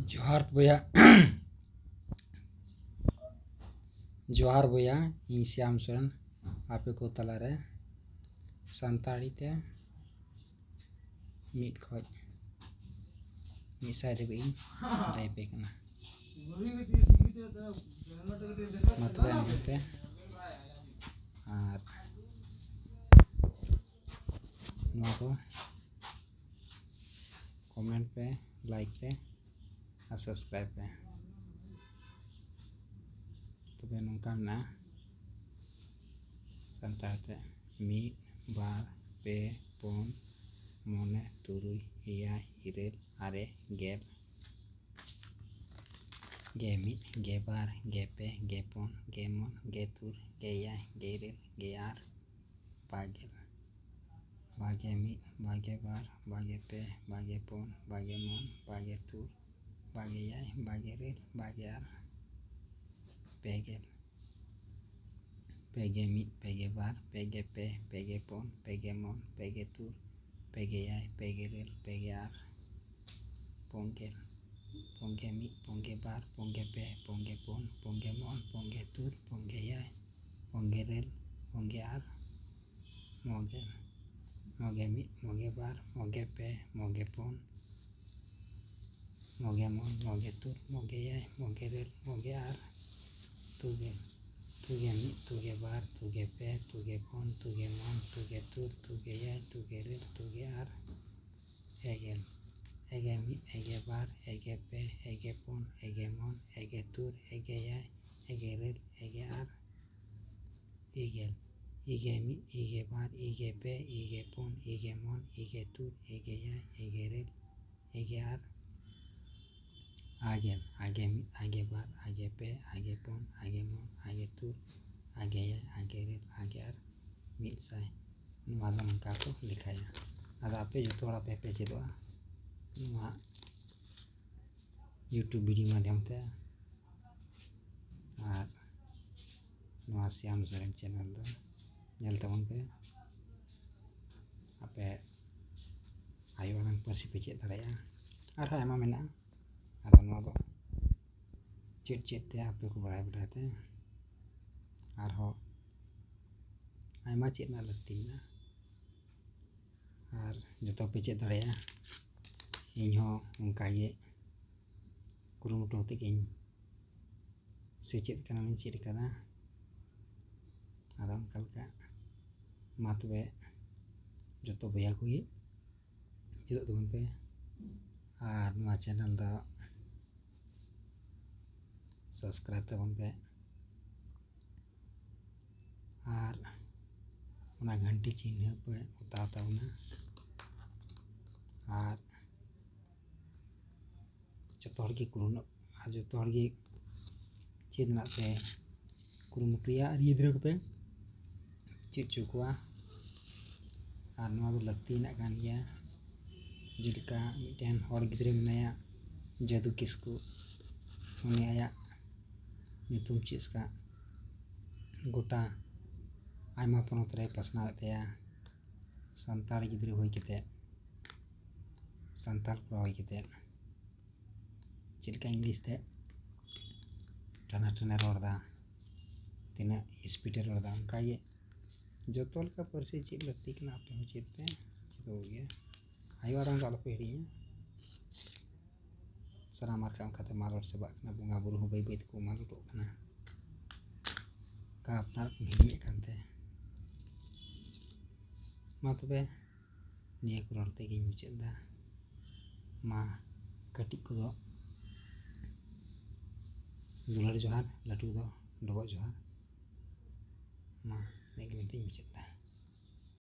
जोहार बोया जोहार बोया इन श्याम सोरेन आपे को तलारे सानताड़ी ते मिट खoj मिसाय रे इन रे पे कना मतबे नते आर नो कमेंट पे लाइक पे और सब्सक्राइब पे तबे नोंका ना सानताड़ ते मिट बार पे पुन मोने तुरुई एयाय इरेल आरे गेल गेमिट गेबार गेपे गेपुन गेमन गेतुर गेयाय गेरेल गेयार बागेल बागे मिट बागे बार बागे पे बागे पुन बागे मन बागे तुर बागे याय बागे रेल बागे आर पेगेल पेगे मिट पेगे बार पेगे पे पेगे पुन पेगे मन पेगे तुर पेगे याय पेगे रेल पेगे आर पोंगेल पोंगे मिट पोंगे बार पोंगे पे पोंगे पुन पोंगे मन पोंगे तुर पोंगे याय पोंगे रेल पोंगे आर मोगेल मोगे मिट मोगे बार मोगे पे मोगे पुन मोगे मन मोगे तुर मोगे याय मोगे रेल मोगे आर तुगे तुगे मिट तुगे बार तुगे पे तुगे पुन तुगे मन तुगे तुर तुगे याय तुगे रेल तुगे आर एगेल एगे मिट एगे बार एगे पे एगे पुन एगे मन एगे तुर एगे याय एगे रेल एगे आर इगेल इगे मिट इगे बार इगे पे इगे पुन इगे मन इगे तुर इगे याय इगे रेल इगे आर आगेल आगे मिट आगे बार आगे पे आगे पुन आगे मन आगे तुर आगे याय आगे रेल आगे आर मिट साय नुआ दो नोंका को लिखाया आदा आपे जतो हड़ा पे चेदोआ नुआ यूट्यूब वीडियो माध्यम ते आर नुआ श्याम सोरेन चैनल दो नेल तबन पे आपे आयो आड़ांग पारसी पे चेद दाड़ेया आर आयमा मेना आदा नुआ दो चेद चेद ते आपे को बड़ाय बड़ाय ते आर हो आयमा चेद ना लगती ना आर जतो पे चेद दाड़ेया इन हो उनका ये कुरुमुटु तेगिन से चेद कना मिन चेद कदा आदा उनका मा तबे जतो बया को ये चेदो तबन पे आर नुआ चैनल दा सब्सक्राइब तबन पे आर उना घंटी चिन्ह पे उताव तबना आर जतो हड़ के कुरुना आर जतो हड़ के चेद ना पे कुरुमुटुया आर गिद्रा को पे चेद चुकुआ आर नुआ दो लगती ना कान गया जेलका मिटेन हड़ गिद्रे मेनाया जादू किस्कू उनी आया नितुम चिसका गोटा आयमा पनत रे पासनाव तेया सानताड़ गिद्रे होई केते सानताल कोड़ा होई केते चेलका इंग्लिश ते टाना टाना रड़दा तिना स्पीडे रड़दा उनका ये जतो लका पारसी चेद लगती कना आपे हो चेद पे चेदो गया आयो आड़ांग आलो पे हिड़िया सारा मार्का उनकाते मालड़ से बाकना बुंगा बुरु हो बाई बाई को मालड़ो कना का अपना हिड़िए कानते मा तबे निया को रड़ते गिन मुचाद दा मा कटी को दो दुलार जोहार लाटू दो डबो जोहार मा नेगे मेंते मुचाद दा।